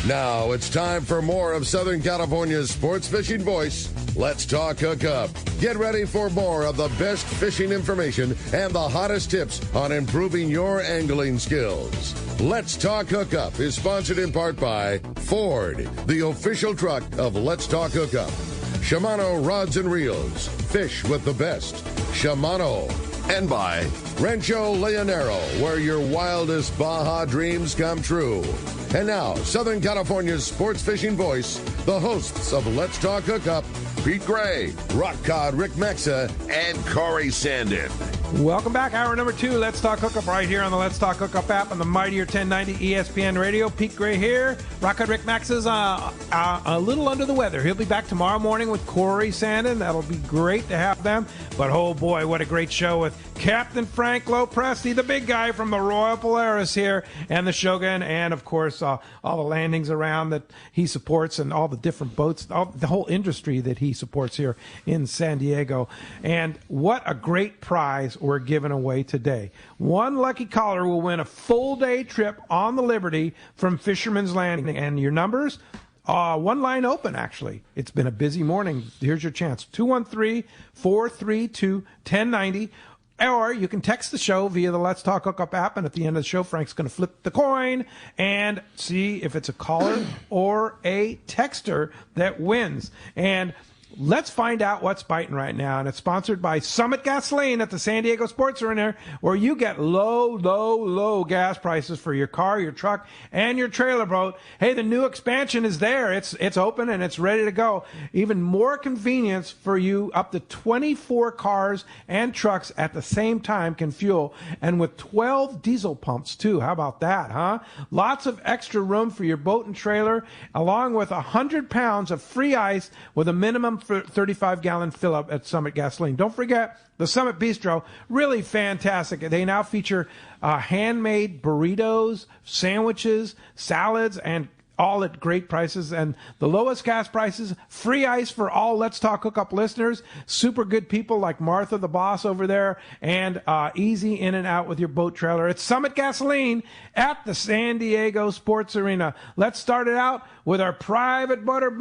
Now it's time for more of Southern California's sports fishing voice. Let's talk Hookup. Get ready for more of the best fishing information and the hottest tips on improving your angling skills. Let's Talk Hookup is sponsored in part by Ford, the official truck of Let's Talk Hookup. Shimano Rods and Reels. Fish with the best. Shimano. And by Rancho Leonero, where your wildest Baja dreams come true. And now, Southern California's sports fishing voice, the hosts of Let's Talk Hookup, Pete Gray, Rock Cod Rick Mexa, and Corey Sandin. Welcome back. Hour number 2, Let's Talk Hookup, right here on the Let's Talk Hookup app on the Mightier 1090 ESPN Radio. Pete Gray here. Rock Cod Rick Mexa is a little under the weather. He'll be back tomorrow morning with Corey Sandin. That'll be great to have them. But, oh, boy, what a great show with Captain Frank Preste, the big guy from the Royal Polaris here, and the Shogun, and, of course, all the landings around that he supports and all the different boats, the whole industry that he supports here in San Diego. And what a great prize we're giving away today. One lucky caller will win a full-day trip on the Liberty from Fisherman's Landing. And your numbers? One line open, actually. It's been a busy morning. Here's your chance. 213-432-1090. Or you can text the show via the Let's Talk Hookup app, and at the end of the show, Frank's going to flip the coin and see if it's a caller or a texter that wins. And let's find out what's biting right now. And it's sponsored by Summit Gasoline at the San Diego Sports Arena, where you get low gas prices for your car, your truck, and your trailer boat. Hey, the new expansion is there. It's open and it's ready to go. Even more convenience for you. Up to 24 cars and trucks at the same time can fuel. And with 12 diesel pumps, too. How about that, huh? Lots of extra room for your boat and trailer, along with 100 pounds of free ice with a minimum for 35-gallon fill-up at Summit Gasoline. Don't forget the Summit Bistro, really fantastic. They now feature handmade burritos, sandwiches, salads, and all at great prices. And the lowest gas prices, free ice for all Let's Talk Hookup listeners, super good people like Martha, the boss over there, and easy in and out with your boat trailer. It's Summit Gasoline at the San Diego Sports Arena. Let's start it out with our private boater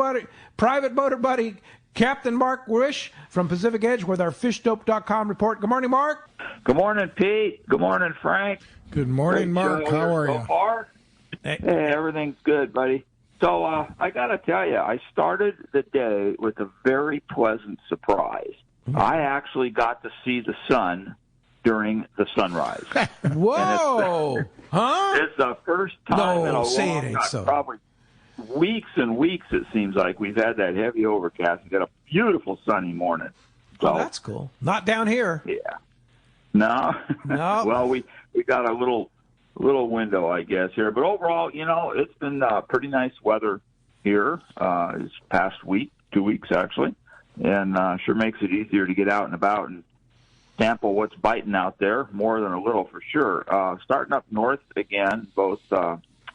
buddy, Captain Mark Wish from Pacific Edge with our fishdope.com report. Good morning, Mark. Good morning, Pete. Good morning, Frank. Good morning, Mark. How are you? So far? Hey, everything's good, buddy. So I got to tell you, I started the day with a very pleasant surprise. I actually got to see the sun during the sunrise. Whoa! It's the first time in a long time, probably weeks and weeks, it seems like, we've had that heavy overcast and got a beautiful sunny morning. So, that's cool. Not down here. Yeah. No. Well, we got a little window, I guess, here. But overall, it's been pretty nice weather here this past week, 2 weeks actually, and sure makes it easier to get out and about and sample what's biting out there, more than a little for sure. Starting up north again, both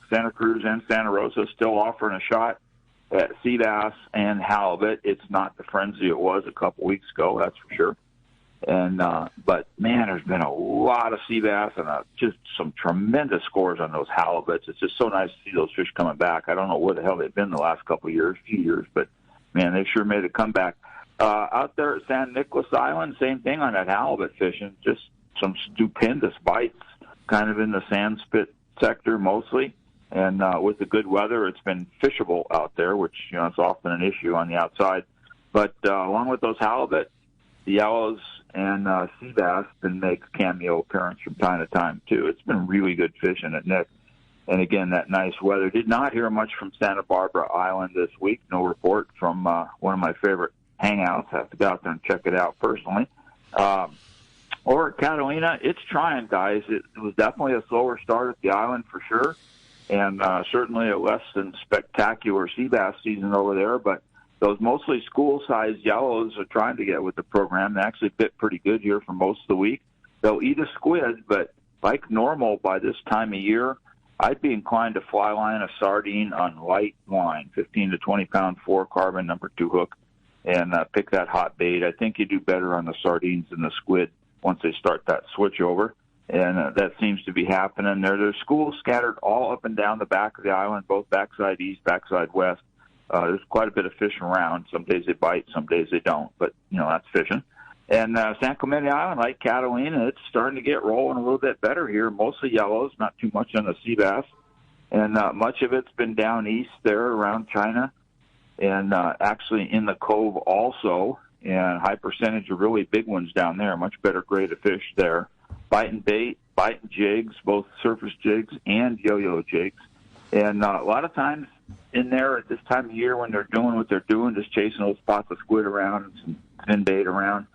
Santa Cruz and Santa Rosa still offering a shot at sea bass and halibut. It's not the frenzy it was a couple weeks ago, that's for sure. And but man, there's been a lot of sea bass and just some tremendous scores on those halibuts. It's just so nice to see those fish coming back. I don't know where the hell they've been the last few years, but man, they sure made a comeback. Out there at San Nicolas Island, same thing on that halibut fishing. Just some stupendous bites, kind of in the sand spit sector mostly. And with the good weather, it's been fishable out there, which it's often an issue on the outside. But along with those halibut, the yellows and sea bass can make a cameo appearance from time to time too. It's been really good fishing at Nick. And again, that nice weather. Did not hear much from Santa Barbara Island this week. No report from one of my favorite hangouts. I have to go out there and check it out personally. Over at Catalina, it's trying, guys. It was definitely a slower start at the island for sure. And certainly a less than spectacular sea bass season over there. But those mostly school-sized yellows are trying to get with the program. They actually bit pretty good here for most of the week. They'll eat a squid, but like normal by this time of year, I'd be inclined to fly line a sardine on light line, 15 to 20-pound 4-carbon number 2 hook, and pick that hot bait. I think you do better on the sardines than the squid once they start that switch over. and that seems to be happening there. There's schools scattered all up and down the back of the island, both backside east, backside west. There's quite a bit of fishing around. Some days they bite, some days they don't, but, that's fishing. And San Clemente Island, like Catalina, it's starting to get rolling a little bit better here. Mostly yellows, not too much on the sea bass. And much of it's been down east there around China and actually in the cove also. And high percentage of really big ones down there, much better grade of fish there. Biting bait, biting jigs, both surface jigs and yo-yo jigs. And a lot of times in there at this time of year when they're doing what they're doing, just chasing those spots of squid around and some fin bait around,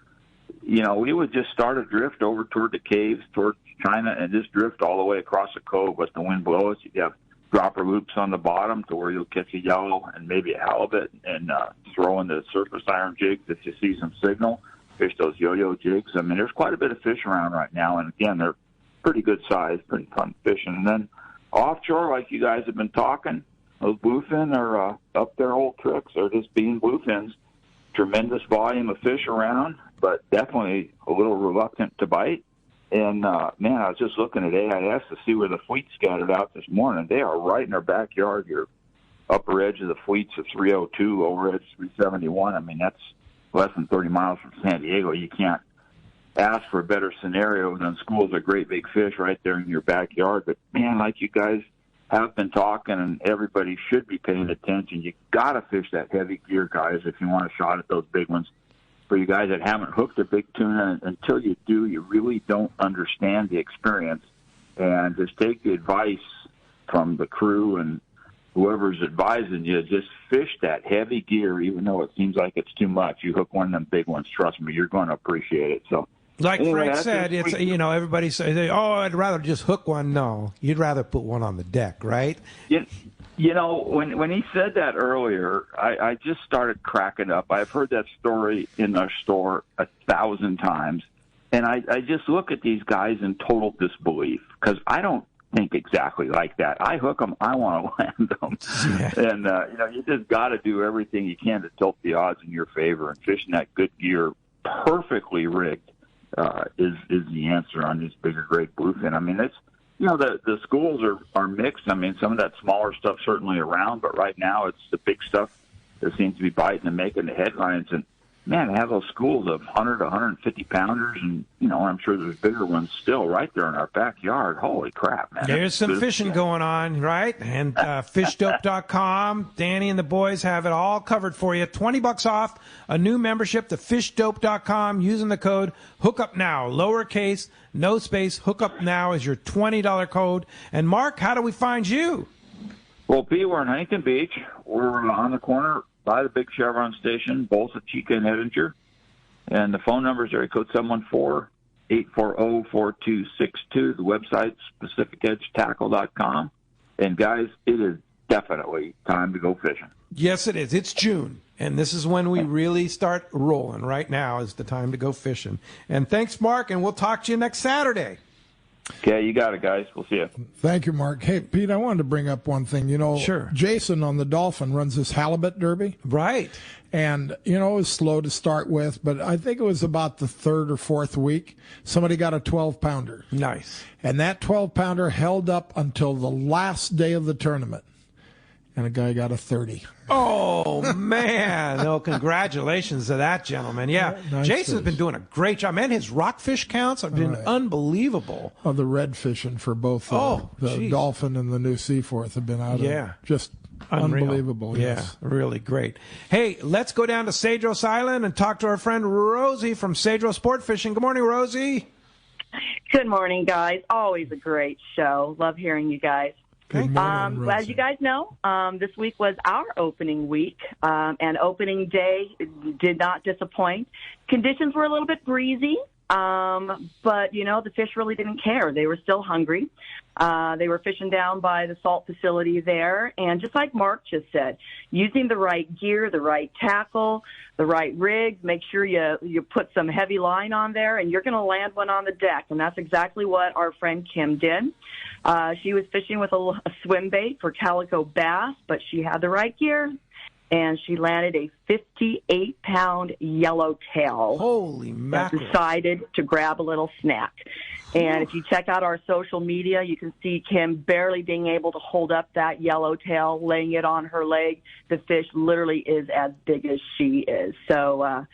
we would just start a drift over toward the caves, towards China, and just drift all the way across the cove. Let the wind blow us. You have dropper loops on the bottom to where you'll catch a yellow and maybe a halibut and throw in the surface iron jigs if you see some signal. Fish those yo-yo jigs. I mean, there's quite a bit of fish around right now, and again, they're pretty good size, pretty fun fishing. And then offshore, like you guys have been talking, those bluefin are up their old tricks. They're just being bluefins. Tremendous volume of fish around, but definitely a little reluctant to bite. And, I was just looking at AIS to see where the fleet scattered out this morning. They are right in our backyard here. Upper edge of the fleet's at 302, lower edge 371. I mean, that's less than 30 miles from San Diego. You can't ask for a better scenario than schools of great big fish right there in your backyard. But, man, like you guys have been talking, and everybody should be paying attention, you got to fish that heavy gear, guys, if you want a shot at those big ones. For you guys that haven't hooked a big tuna, until you do, you really don't understand the experience. And just take the advice from the crew and whoever's advising you. Just fish that heavy gear, even though it seems like it's too much. You hook one of them big ones, trust me, you're going to appreciate it. So, like anyway, Frank said, it's everybody says, "Oh, I'd rather just hook one." No, you'd rather put one on the deck, right? When he said that earlier, I just started cracking up. I've heard that story in our store 1,000 times, and I just look at these guys in total disbelief because I don't think exactly like that. I hook them, I want to land them, and you just got to do everything you can to tilt the odds in your favor. And fishing that good gear, perfectly rigged, is the answer on these bigger grade bluefin. I mean, it's. The schools are mixed. I mean, some of that smaller stuff certainly around, but right now it's the big stuff that seems to be biting and making the headlines. And, man, to have those schools of 100 to 150 pounders, and, I'm sure there's bigger ones still right there in our backyard. Holy crap, man. There's some fishing going on, right? And fishdope.com, Danny and the boys have it all covered for you. $20 off a new membership to fishdope.com using the code HOOKUPNOW, lowercase, no space. Hookup Now is your $20 code. And, Mark, how do we find you? Well, P, we're in Huntington Beach. We're on the corner by the big Chevron station, both at Chica and Hettinger. And the phone number is area code 714-840-4262. The website's PacificEdgeTackle.com. And, guys, it is definitely time to go fishing. Yes, it is. It's June, and this is when we really start rolling. Right now is the time to go fishing. And thanks, Mark, and we'll talk to you next Saturday. Okay, you got it, guys. We'll see you. Thank you, Mark. Hey, Pete, I wanted to bring up one thing. Sure. Jason on the Dolphin runs this halibut derby. Right. And, it was slow to start with, but I think it was about the third or fourth week, somebody got a 12-pounder. Nice. And that 12-pounder held up until the last day of the tournament. And a guy got a 30. Oh, man. Oh, congratulations to that gentleman. Yeah. Nice Jason's fish. Been doing a great job. Man, his rockfish counts have been unbelievable. Oh, the red fishing for both the Dolphin and the new Seaforth have been out of just unreal. Unbelievable. Yes. Yeah, really great. Hey, let's go down to Cedros Island and talk to our friend Rosie from Cedros Sport Fishing. Good morning, Rosie. Good morning, guys. Always a great show. Love hearing you guys. Good morning, as you guys know, this week was our opening week, and opening day did not disappoint. Conditions were a little bit breezy, but, the fish really didn't care. They were still hungry. They were fishing down by the salt facility there, and just like Mark just said, using the right gear, the right tackle, the right rig, make sure you put some heavy line on there, and you're going to land one on the deck, and that's exactly what our friend Kim did. She was fishing with a swim bait for calico bass, but she had the right gear, and she landed a 58-pound yellowtail. Holy mackerel. Decided to grab a little snack. And if you check out our social media, you can see Kim barely being able to hold up that yellowtail, laying it on her leg. The fish literally is as big as she is. So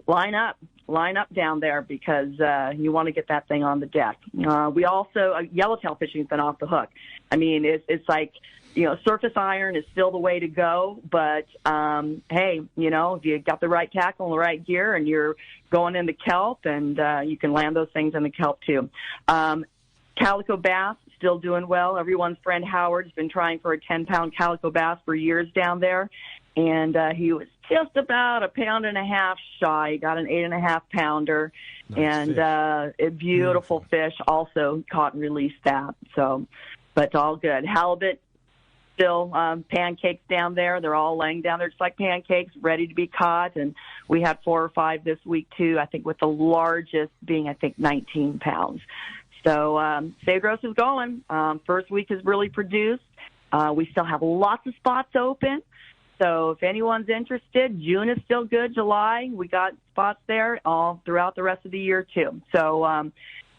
line up down there because you want to get that thing on the deck. We also, yellowtail fishing has been off the hook. I mean, it's like, surface iron is still the way to go, but hey, if you got the right tackle and the right gear and you're going into kelp, and you can land those things in the kelp too. Calico bass, still doing well. Everyone's friend Howard's been trying for a 10-pound calico bass for years down there, and he was just about a pound and a half shy. He got an 8.5-pounder, and a beautiful fish. Also caught and released that. So, but it's all good. Halibut, still pancakes down there. They're all laying down there just like pancakes, ready to be caught. And we had 4 or 5 this week too, I think, with the largest being, 19 pounds. So Cedros is going. First week has really produced. We still have lots of spots open. So if anyone's interested, June is still good. July, we got spots there all throughout the rest of the year too. So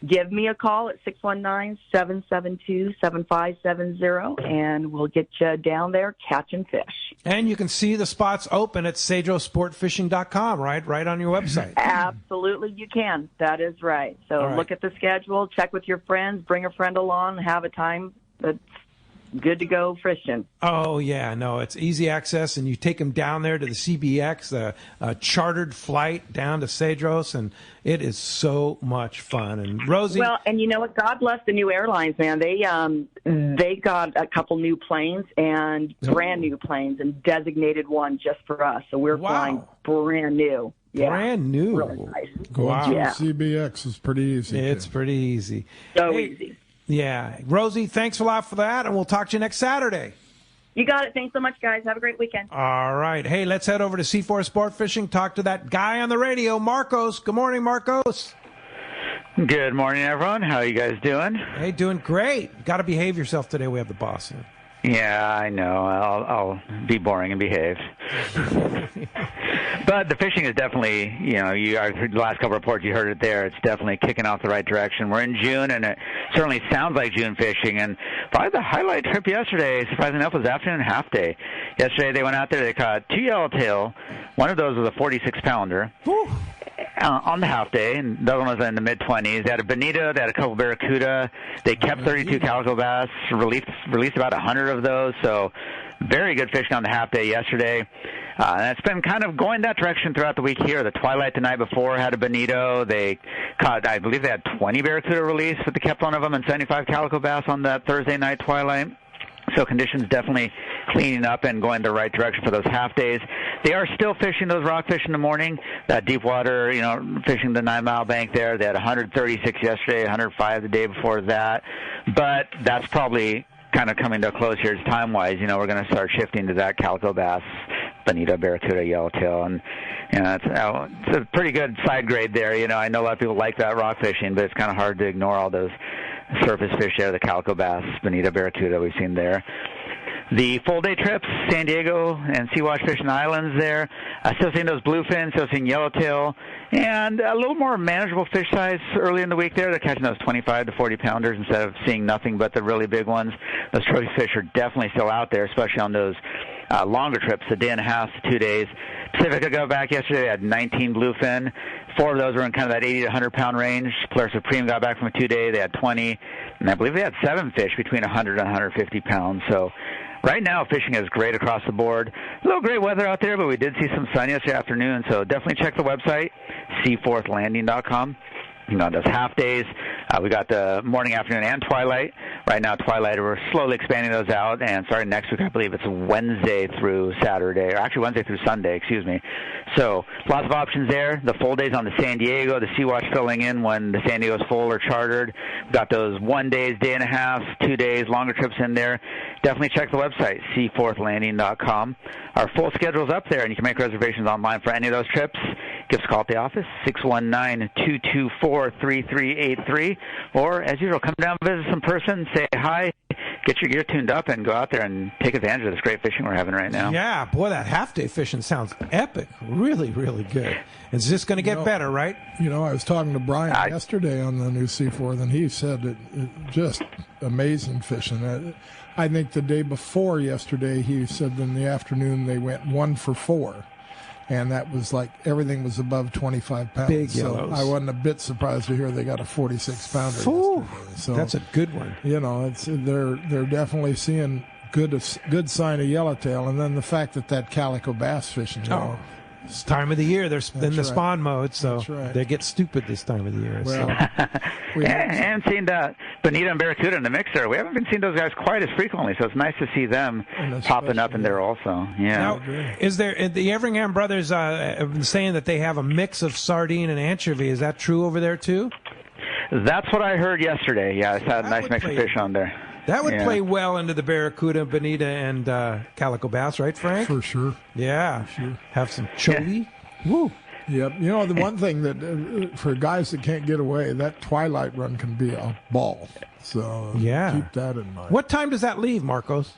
give me a call at 619-772-7570, and we'll get you down there catching fish. And you can see the spots open at cedrosportfishing.com, right on your website. Absolutely, you can. That is right. So look at the schedule, check with your friends, bring a friend along, have a time that's good to go fishing. Oh, yeah. No, it's easy access, and you take them down there to the CBX, a chartered flight down to Cedros, and it is so much fun. And Rosie... Well, and you know what? God bless the new airlines, man. They got a couple new planes, and brand new planes, and designated one just for us. So we're flying brand new. Yeah. Brand new. Really nice. Going to CBX is pretty easy. It's pretty easy. So easy. Yeah. Rosie, thanks a lot for that, and we'll talk to you next Saturday. You got it. Thanks so much, guys. Have a great weekend. All right. Hey, let's head over to C4 Sport Fishing, talk to that guy on the radio, Marcos. Good morning, Marcos. Good morning, everyone. How are you guys doing? Hey, doing great. Got to behave yourself today. We have the boss in. Yeah, I know. I'll be boring and behave. But the fishing is definitely, the last couple of reports, you heard it there. It's definitely kicking off the right direction. We're in June, and it certainly sounds like June fishing. And probably the highlight trip yesterday, surprisingly enough, was afternoon and half day. Yesterday they went out there, they caught 2 yellowtail. One of those was a 46-pounder. On the half day, and the other one was in the mid-20s. They had a bonito, they had a couple barracuda. They kept 32 calico bass, released about 100 of those, so very good fishing on the half day yesterday. And it's been kind of going that direction throughout the week here. The twilight the night before had a bonito. They caught, I believe they had 20 barracuda released, but they kept one of them and 75 calico bass on that Thursday night twilight. So conditions definitely cleaning up and going the right direction for those half days. They are still fishing those rockfish in the morning, that deep water, fishing the 9 Mile bank there. They had 136 yesterday, 105 the day before that. But that's probably kind of coming to a close here time-wise. We're going to start shifting to that calico bass, bonito, barracuda, yellowtail, and it's a pretty good side grade there. I know a lot of people like that rock fishing, but it's kind of hard to ignore all those surface fish there, the calico bass, bonito, barracuda we've seen there. The full-day trips, San Diego and Sea-Watch fishing islands there. Still seeing those bluefin, still seeing yellowtail, and a little more manageable fish size early in the week there. They're catching those 25 to 40-pounders instead of seeing nothing but the really big ones. Those trophy fish are definitely still out there, especially on those longer trips, a day and a half to 2 days. Pacifica got back yesterday. They had 19 bluefin. 4 of those were in kind of that 80 to 100-pound range. Polaris Supreme got back from a 2-day. They had 20. And I believe they had 7 fish between 100 and 150 pounds. So right now, fishing is great across the board. A little great weather out there, but we did see some sun yesterday afternoon. So definitely check the website, seaforthlanding.com. Those half days. We got the morning, afternoon, and twilight. Right now, twilight, we're slowly expanding those out. And starting next week, I believe it's Wednesday through Saturday, or actually Wednesday through Sunday, excuse me. So lots of options there. The full days on the San Diego, the Sea-Watch filling in when the San Diego's full or chartered. We've got those 1 days, day and a half, 2 days, longer trips in there. Definitely check the website, seaforthlanding.com. Our full schedule's up there, and you can make reservations online for any of those trips. Give us a call at the office, 619-224-3383. Or, as usual, come down and visit us in person, say hi, get your gear tuned up and go out there and take advantage of this great fishing we're having right now. Yeah, boy, that half-day fishing sounds epic. Really, really good. It's just going to get better, right? I was talking to Brian yesterday on the new C4, and he said it just amazing fishing. I think the day before yesterday, he said in the afternoon they went 1 for 4. And that was like everything was above 25 pounds. Big yellows. So I wasn't a bit surprised to hear they got a 46-pounder yesterday. So that's a good one. They're definitely seeing good sign of yellowtail, and then the fact that calico bass fishing. It's time of the year. They're in the spawn mode, so right. They get stupid this time of the year. Well, we haven't seen Bonita and Barracuda in the mix there. We haven't been seeing those guys quite as frequently, so it's nice to see them popping up in there also. Yeah. Now, is there the Everingham brothers have been saying that they have a mix of sardine and anchovy? Is that true over there too? That's what I heard yesterday. Yeah, it's had a nice mix of fish on there. That would play well into the Barracuda, Bonita, and calico bass, right, Frank? For sure. Yeah. For sure. Have some chovy. Yeah. Woo. Yep. The one thing that for guys that can't get away, that twilight run can be a ball. So keep that in mind. What time does that leave, Marcos?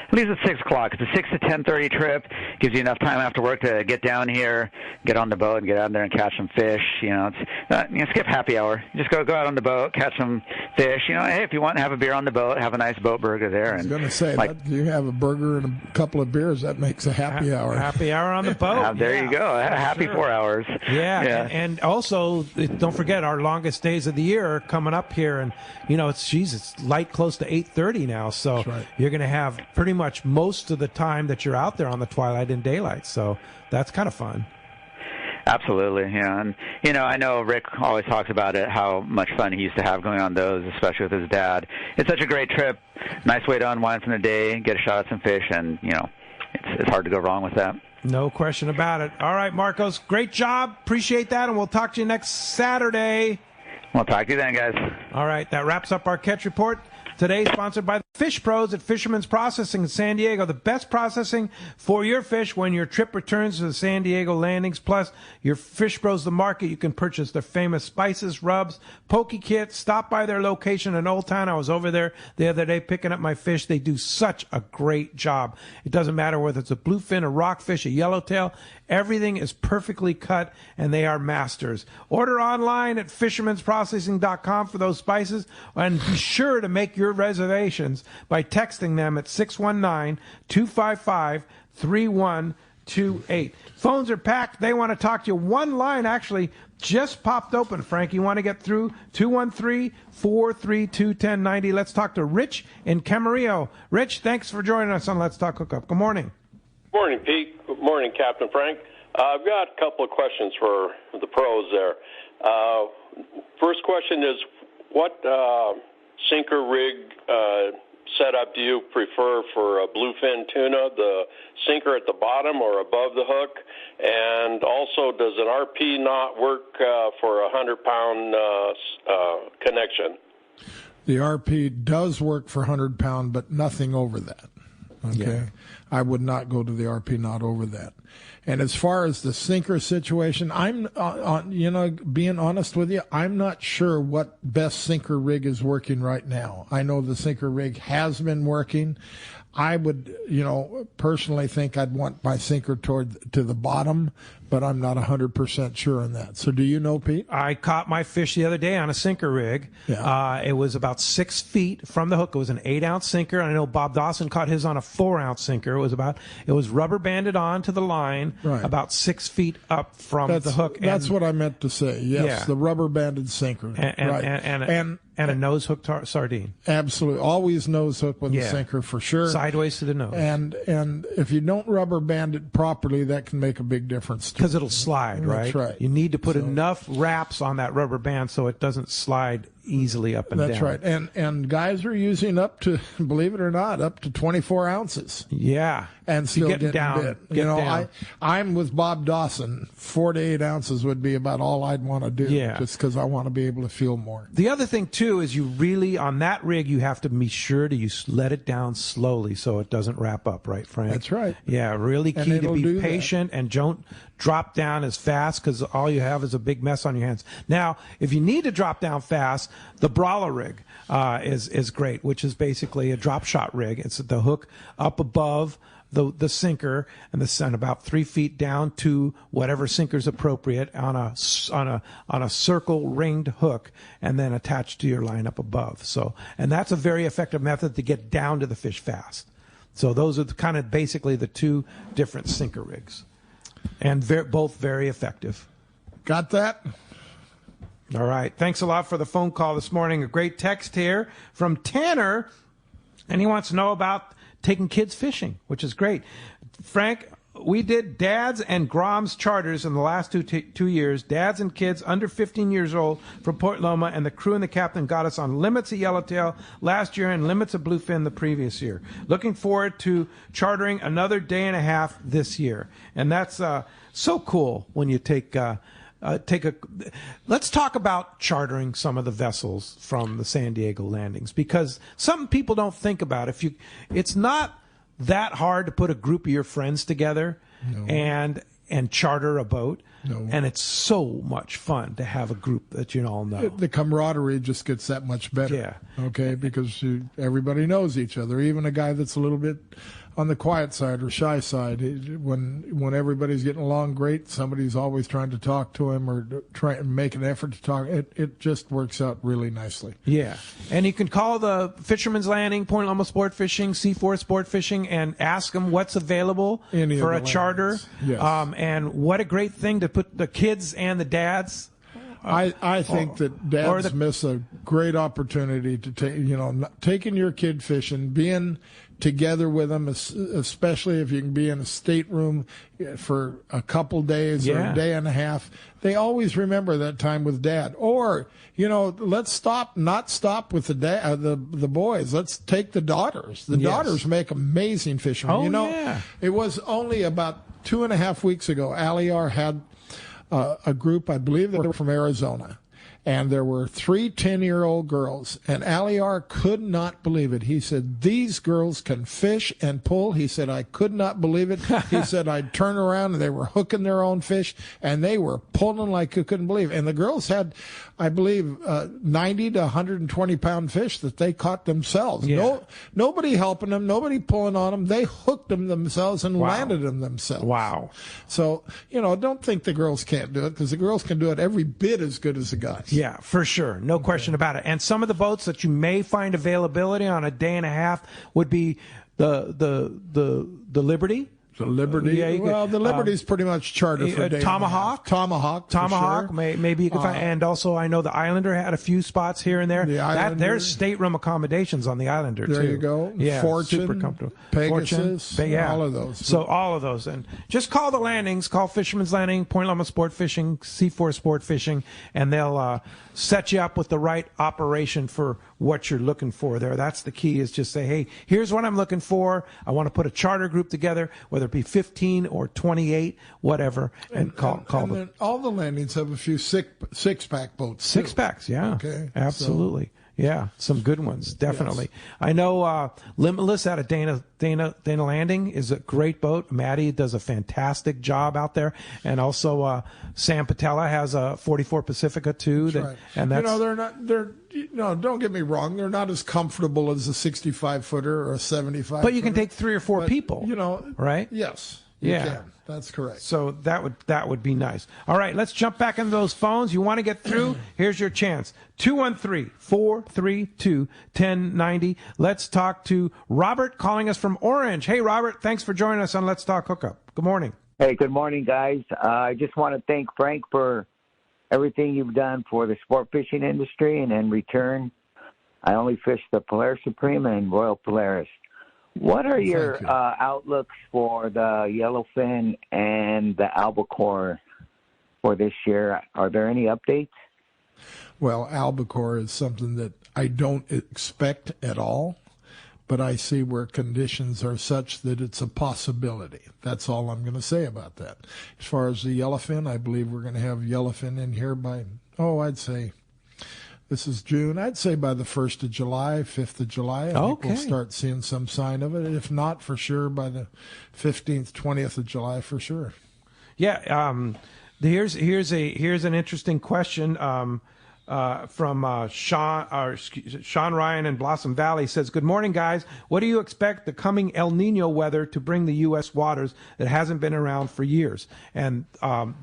It leaves at 6 o'clock. It's a 6 to 10:30 trip. Gives you enough time after work to get down here, get on the boat, and get out there and catch some fish. Skip happy hour. Just go out on the boat, catch some fish. Hey, if you want to have a beer on the boat, have a nice boat burger there. I was going to say, you have a burger and a couple of beers, that makes a happy hour. Happy hour on the boat. There you go. Happy 4 hours. Yeah. And also, don't forget, our longest days of the year are coming up here. And, it's light close to 8:30 now. So you're going to have pretty much most of the time that you're out there on the twilight and daylight. So that's kind of fun. Absolutely, yeah. And, I know Rick always talks about it, how much fun he used to have going on those, especially with his dad. It's such a great trip. Nice way to unwind from the day, get a shot at some fish, and, it's hard to go wrong with that. No question about it. All right, Marcos, great job. Appreciate that, and we'll talk to you next Saturday. We'll talk to you then, guys. All right, that wraps up our catch report. Today, sponsored by the Fish Pros at Fisherman's Processing in San Diego. The best processing for your fish when your trip returns to the San Diego landings. Plus, your Fish Pros, the market, you can purchase their famous spices, rubs, poke kits. Stop by their location in Old Town. I was over there the other day picking up my fish. They do such a great job. It doesn't matter whether it's a bluefin, a rockfish, a yellowtail. Everything is perfectly cut, and they are masters. Order online at fishermansprocessing.com for those spices, and be sure to make your reservations by texting them at 619-255-3128. Phones are packed. They want to talk to you. One line actually just popped open, Frank. You want to get through? 213-432-1090. Let's talk to Rich in Camarillo. Rich, thanks for joining us on Let's Talk Hookup. Good morning. Morning, Pete. Good morning, Captain Frank. I've got a couple of questions for the pros there. First question is, what sinker rig setup do you prefer for a bluefin tuna, the sinker at the bottom or above the hook? And also, does an RP knot work for a 100-pound connection? The RP does work for 100-pound, but nothing over that. Okay. Yeah. I would not go to the RP knot over that. And as far as the sinker situation, I'm, being honest with you, I'm not sure what best sinker rig is working right now. I know the sinker rig has been working. I would, personally think I'd want my sinker to the bottom, but I'm not 100% sure on that. So do you know, Pete? I caught my fish the other day on a sinker rig. Yeah. It was about 6 feet from the hook. It was an 8-ounce sinker. I know Bob Dawson caught his on a 4-ounce sinker. It was rubber banded on to the line, about 6 feet up from the hook. That's what I meant to say. Yes, the rubber banded sinker. And a nose hook sardine. Absolutely. Always nose hook with a sinker for sure. Sideways to the nose. And if you don't rubber band it properly, that can make a big difference. Because it'll slide, right? That's right. You need to put enough wraps on that rubber band so it doesn't slide easily up and down. That's right. And guys are using up to, believe it or not, up to 24 ounces. Yeah. And still getting down. bit. I'm with Bob Dawson. 4 to 8 ounces would be about all I'd want to do. Yeah. Just because I want to be able to feel more. The other thing, too, is you really, on that rig, you have to be sure to let it down slowly so it doesn't wrap up, right, Frank? That's right. Yeah, really key to be patient and don't drop down as fast because all you have is a big mess on your hands. Now, if you need to drop down fast, the Brawler rig is great, which is basically a drop shot rig. It's the hook up above the sinker and the sun about 3 feet down to whatever sinker's appropriate on a circle ringed hook, and then attached to your line up above. So, and that's a very effective method to get down to the fish fast. So those are kind of basically the two different sinker rigs, and both very effective. Got that? All right. Thanks a lot for the phone call this morning. A great text here from Tanner, and he wants to know about taking kids fishing, which is great. Frank, we did dads and Groms charters in the last 2 years. Dads and kids under 15 years old from Point Loma, and the crew and the captain got us on limits of yellowtail last year and limits of bluefin the previous year. Looking forward to chartering another day and a half this year. And that's so cool when you let's talk about chartering some of the vessels from the San Diego landings, because some people don't think about it's not that hard to put a group of your friends together and charter a boat. No. And it's so much fun to have a group that you all know. The camaraderie just gets that much better. Yeah. Okay, because everybody knows each other. Even a guy that's a little bit on the quiet side or shy side, when everybody's getting along great, somebody's always trying to talk to him or try and make an effort to talk. It just works out really nicely. Yeah, and you can call the Fisherman's Landing, Point Loma Sport Fishing, C4 Sport Fishing, and ask them what's available for a charter. Yes. And what a great thing to put the kids and the dads. I think that dads miss a great opportunity to taking your kid fishing, being together with them, especially if you can be in a stateroom for a couple days or a day and a half. They always remember that time with dad. Or, let's not stop with the boys. Let's take the daughters. The daughters make amazing fishermen. It was only about 2.5 weeks ago, Aliar had a group, I believe they were from Arizona, and there were 3 10-year-old girls, and Aliar could not believe it. He said, these girls can fish and pull. He said, I could not believe it. He said, I'd turn around and they were hooking their own fish, and they were pulling like you couldn't believe. And the girls had, I believe, 90 to 120-pound fish that they caught themselves. Yeah. Nobody helping them, nobody pulling on them. They hooked them themselves and landed them themselves. Wow. So, don't think the girls can't do it, because the girls can do it every bit as good as the guys. Yeah, for sure. No question about it. And some of the boats that you may find availability on a day and a half would be the Liberty. The Liberty. The Liberty's pretty much chartered for day. Tomahawk. Sure. Maybe you can find. And also, I know the Islander had a few spots here and there. There's stateroom accommodations on the Islander too. There you go. Yeah, Fortune, super comfortable. Pegasus, all of those. So all of those, and just call the landings. Call Fisherman's Landing, Point Loma Sport Fishing, C4 Sport Fishing, and they'll set you up with the right operation for what you're looking for there. That's the key, is just say, hey, here's what I'm looking for. I want to put a charter group together, whether it be 15 or 28, whatever, and call them. Then all the landings have a few six-pack boats. Six-packs, yeah. Okay. Absolutely. So. Yeah, some good ones, definitely. Yes. I know Limitless out of Dana Landing is a great boat. Maddie does a fantastic job out there, and also Sam Patella has a 44 Pacifica too. That's right. And that's, don't get me wrong, they're not as comfortable as a 65-footer or a 75. But you can take 3 or 4 people. Right? Yes. You can. That's correct. So that would be nice. All right, let's jump back into those phones. You want to get through? Here's your chance. 213-432-1090. Let's talk to Robert calling us from Orange. Hey, Robert, thanks for joining us on Let's Talk Hookup. Good morning. Hey, good morning, guys. I just want to thank Frank for everything you've done for the sport fishing industry, and in return, I only fish the Polaris Supreme and Royal Polaris. What are your outlooks for the yellowfin and the albacore for this year? Are there any updates? Well, albacore is something that I don't expect at all, but I see where conditions are such that it's a possibility. That's all I'm going to say about that. As far as the yellowfin, I believe we're going to have yellowfin in here by, I'd say, this is June. I'd say by the 1st of July, 5th of July, I think we'll start seeing some sign of it. If not, for sure, by the 15th, 20th of July, for sure. Yeah. Here's an interesting question. from Sean Ryan in Blossom Valley says, good morning, guys. What do you expect the coming El Nino weather to bring the U.S. waters that hasn't been around for years? And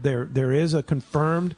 there is a confirmed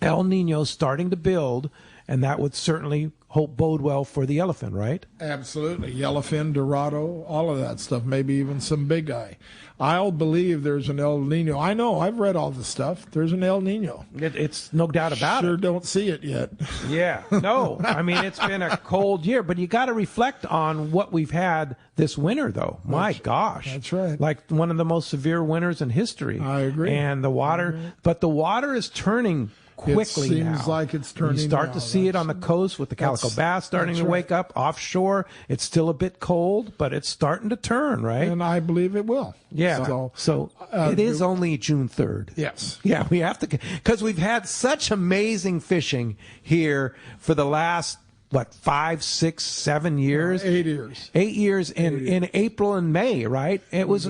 El Nino starting to build, and that would certainly bode well for the yellowfin, right? Absolutely. Yellowfin, Dorado, all of that stuff, maybe even some big eye. I'll believe there's an El Nino. I know, I've read all the stuff. There's an El Nino. It's no doubt about it. Sure don't see it yet. Yeah. No, I mean, it's been a cold year, but you got to reflect on what we've had this winter, though. My gosh. That's right. Like one of the most severe winters in history. I agree. And the water, but the water is turning quickly now. It seems like it's turning. You start to see it on the coast with the calico bass starting to wake up. Offshore, it's still a bit cold, but it's starting to turn, right? And I believe it will. Yeah. So it is only June 3rd. Yes. Yeah, we have to, because we've had such amazing fishing here for the last, 5, 6, 7 years? 8 years. 8 years in April and May, right? It was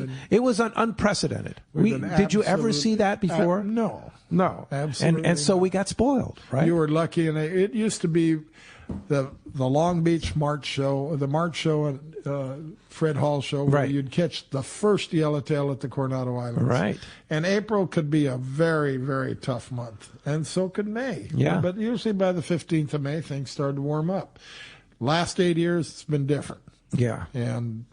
unprecedented. Did you ever see that before? No, absolutely. And so we got spoiled, right? You were lucky, and it used to be the Long Beach March show, the March show and Fred Hall show, where you'd catch the first yellowtail at the Coronado Islands. Right. And April could be a very, very tough month, and so could May. Yeah. But usually by the 15th of May, things started to warm up. Last 8 years, it's been different. Yeah. And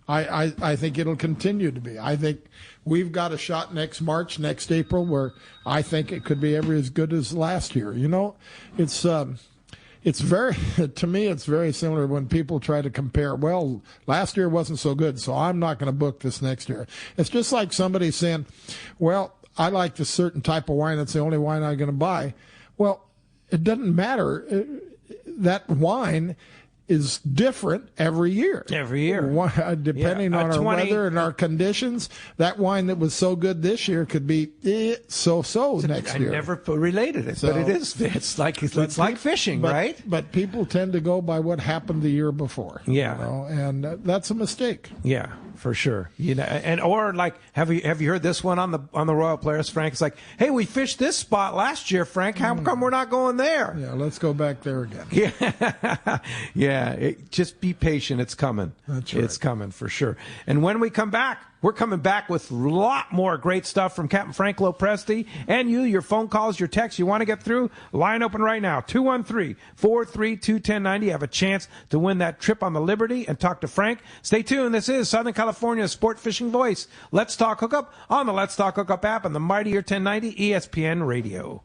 I think it'll continue to be. I think we've got a shot next March, next April, where I think it could be every as good as last year. You know, it's very, to me, it's very similar when people try to compare. Well, last year wasn't so good, so I'm not going to book this next year. It's just like somebody saying, well, I like this certain type of wine. That's the only wine I'm going to buy. Well, it doesn't matter. That wine is different every year. Every year. Depending on our weather and our conditions, that wine that was so good this year could be so-so next year. I never related it, but it is. It's like fishing, right? But people tend to go by what happened the year before. Yeah. You know, and that's a mistake. Yeah, for sure. You know, or like, have you heard this one on the Royal Polaris, Frank? It's like, hey, we fished this spot last year, Frank. How come we're not going there? Yeah, let's go back there again. Yeah. Yeah. Just be patient. It's coming. That's right. It's coming for sure. And when we come back, we're coming back with a lot more great stuff from Captain Frank Preste and you, your phone calls, your texts. You want to get through? Line open right now. 213-432-1090. You have a chance to win that trip on the Liberty and talk to Frank. Stay tuned. This is Southern California's sport fishing voice. Let's Talk Hookup on the Let's Talk Hookup app and the Mightier 1090 ESPN Radio.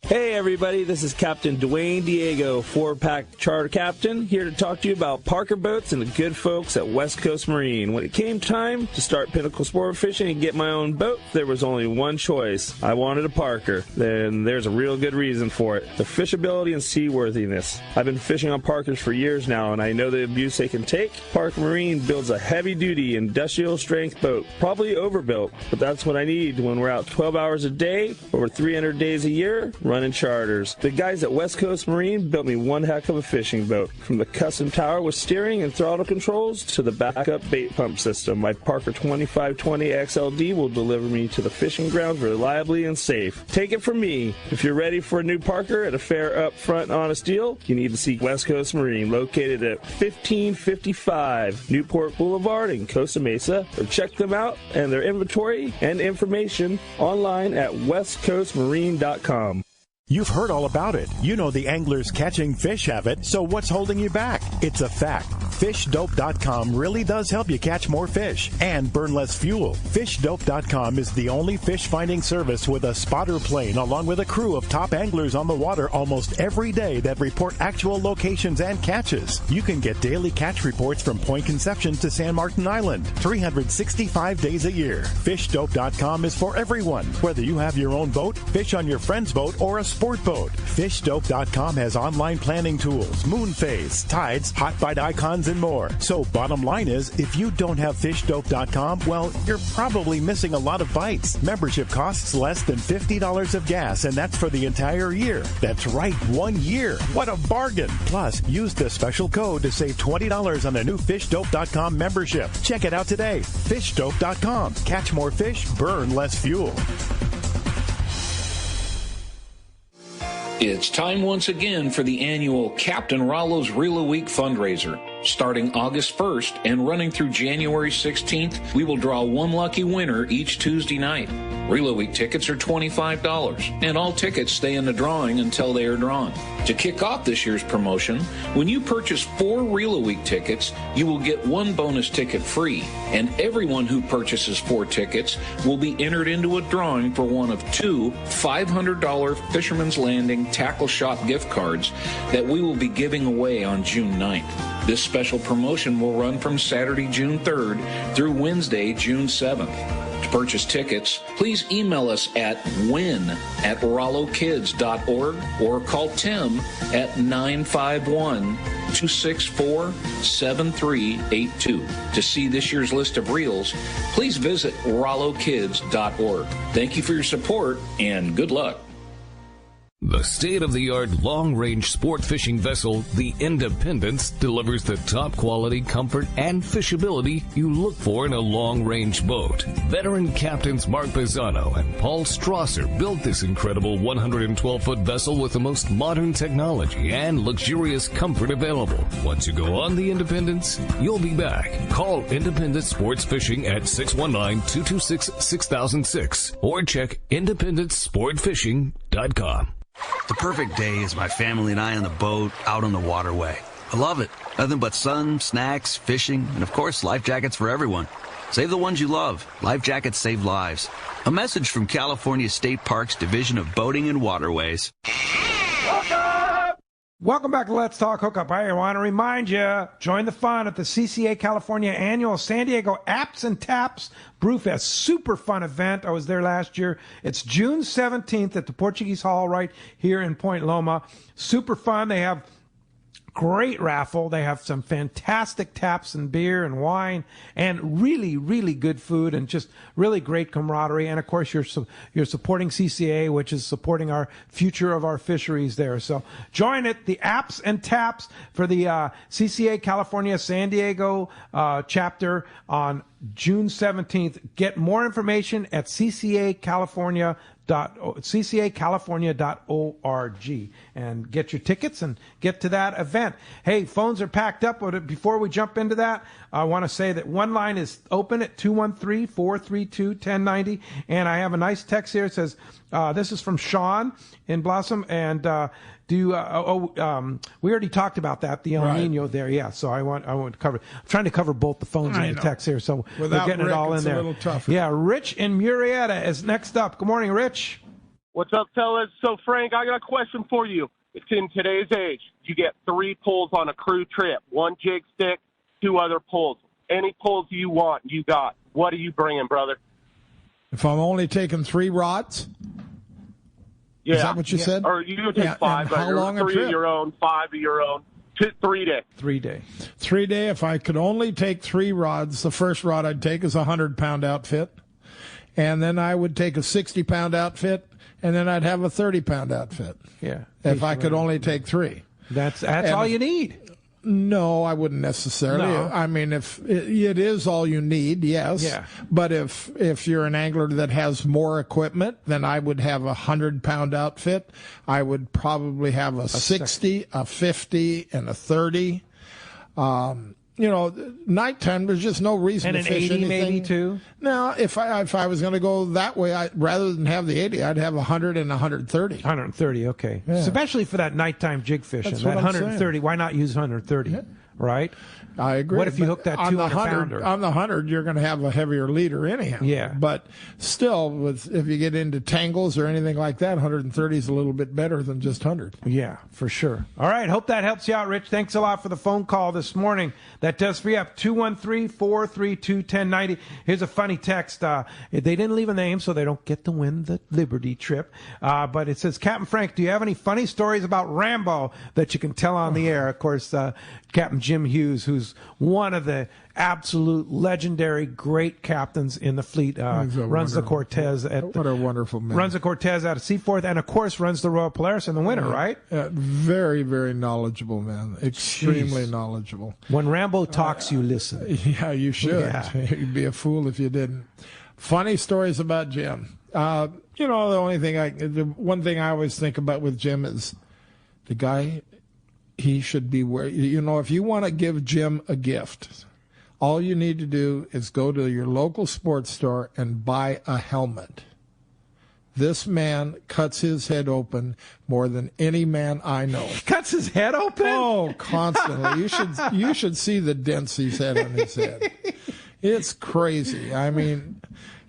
Hey everybody, this is Captain Dwayne Diego, 4-pack charter captain, here to talk to you about Parker Boats and the good folks at West Coast Marine. When it came time to start Pinnacle Sport Fishing and get my own boat, there was only one choice. I wanted a Parker. Then there's a real good reason for it. The fishability and seaworthiness. I've been fishing on Parkers for years now, and I know the abuse they can take. Parker Marine builds a heavy-duty, industrial-strength boat, probably overbuilt, but that's what I need when we're out 12 hours a day, over 300 days a year, running charters. The guys at West Coast Marine built me one heck of a fishing boat. From the custom tower with steering and throttle controls to the backup bait pump system, my Parker 2520 XLD will deliver me to the fishing grounds reliably and safe. Take it from me. If you're ready for a new Parker at a fair, upfront, honest deal, you need to see West Coast Marine, located at 1555 Newport Boulevard in Costa Mesa, or check them out and their inventory and information online at westcoastmarine.com. You've heard all about it. You know the anglers catching fish have it, so what's holding you back? It's a fact. FishDope.com really does help you catch more fish and burn less fuel. FishDope.com is the only fish finding service with a spotter plane along with a crew of top anglers on the water almost every day that report actual locations and catches. You can get daily catch reports from Point Conception to San Martin Island, 365 days a year. FishDope.com is for everyone, whether you have your own boat, fish on your friend's boat, or a sport boat. FishDope.com has online planning tools, moon phase, tides, hot bite icons, and more. So bottom line is, if you don't have FishDope.com, well, you're probably missing a lot of bites. Membership costs less than $50 of gas, and that's for the entire year. That's right, 1 year. What a bargain. Plus, use the special code to save $20 on a new FishDope.com membership. Check it out today. FishDope.com. Catch more fish, burn less fuel. It's time once again for the annual Captain Rollo's Reel a Week fundraiser. Starting August 1st and running through January 16th, we will draw one lucky winner each Tuesday night. Reel a Week tickets are $25, and all tickets stay in the drawing until they are drawn. To kick off this year's promotion, when you purchase 4 Reel a Week tickets, you will get 1 bonus ticket free, and everyone who purchases 4 tickets will be entered into a drawing for one of 2 $500 Fisherman's Landing Tackle Shop gift cards that we will be giving away on June 9th. This special promotion will run from Saturday, June 3rd through Wednesday, June 7th. To purchase tickets, please email us at win@rollokids.org or call Tim at 951-264-7382. To see this year's list of reels, please visit rollokids.org. Thank you for your support and good luck. The state-of-the-art long-range sport fishing vessel, the Independence, delivers the top quality, comfort, and fishability you look for in a long-range boat. Veteran captains Mark Bizzano and Paul Strasser built this incredible 112-foot vessel with the most modern technology and luxurious comfort available. Once you go on the Independence, you'll be back. Call Independence Sports Fishing at 619-226-6006 or check IndependenceSportFishing.com. The perfect day is my family and I on the boat out on the waterway. I love it. Nothing but sun, snacks, fishing, and of course, life jackets for everyone. Save the ones you love. Life jackets save lives. A message from California State Parks Division of Boating and Waterways. Welcome back to Let's Talk Hookup. I want to remind you, join the fun at the CCA California annual San Diego Apps and Taps Brewfest. Super fun event. I was there last year. It's June 17th at the Portuguese Hall right here in Point Loma. Super fun. They have great raffle. They have some fantastic taps and beer and wine and really, really good food and just really great camaraderie. And of course, you're supporting CCA, which is supporting our future of our fisheries there. So join it, the Apps and Taps for the CCA California San Diego chapter on June 17th. Get more information at ccacalifornia.org and get your tickets and get to that event. Hey, phones are packed up. Before we jump into that, I want to say that one line is open at 213-432-1090, and I have a nice text here. It says, this is from Sean in Blossom, and we already talked about that, the El Nino there. Yeah, so I want to cover. I'm trying to cover both the phones and the text here, so without we're getting Rick, it all in there. A little tougher. Yeah, Rich in Murrieta is next up. Good morning, Rich. What's up, fellas? So, Frank, I got a question for you. It's in today's age. You get 3 pulls on a crew trip, 1 jig stick, 2 other pulls. Any pulls you want, you got. What are you bringing, brother? If I'm only taking 3 rods? Yeah. Is that what you said? Or you can take 5, but how long 3 of your own, 5 of your own. 3 day. 3 day. 3 day. If I could only take 3 rods, the first rod I'd take is a 100-pound outfit. And then I would take a 60-pound outfit, and then I'd have a 30-pound outfit. Yeah. If I could only take 3. That's all you need. No, I wouldn't necessarily. No. I mean, if it is all you need, yes. Yeah. But if you're an angler that has more equipment, then I would have a 100-pound outfit. I would probably have a 60, a 50, and a 30. Nighttime, there's just no reason to fish anything. And an 80 maybe, too? No, if I was going to go that way, rather than have the 80, I'd have 100 and 130. 130, okay. Yeah. Especially for that nighttime jig fishing. That's that what I'm 130, saying. why not use 130, right? I agree. What if you hook that 200-pounder? On the 100, you're going to have a heavier leader anyhow. Yeah. But still, if you get into tangles or anything like that, 130 is a little bit better than just 100. Yeah, for sure. All right, hope that helps you out, Rich. Thanks a lot for the phone call this morning. That does free up 213-432-1090. Here's a funny text. They didn't leave a name, so they don't get to win the Liberty trip. But it says, Captain Frank, do you have any funny stories about Rambo that you can tell on the air? Of course, Captain Jim Hughes, who's one of the absolute legendary great captains in the fleet. Runs the Cortez. What a wonderful man. Runs the Cortez out of Seaforth, and of course runs the Royal Polaris in the winter, right? Very, very knowledgeable man. Extremely knowledgeable. When Rambo talks, you listen. Yeah, you should. Yeah. You'd be a fool if you didn't. Funny stories about Jim. The one thing I always think about with Jim is the guy. He should be where, if you want to give Jim a gift, all you need to do is go to your local sports store and buy a helmet. This man cuts his head open more than any man I know. Cuts his head open? Oh, constantly. You should see the dents he's had on his head. It's crazy. I mean,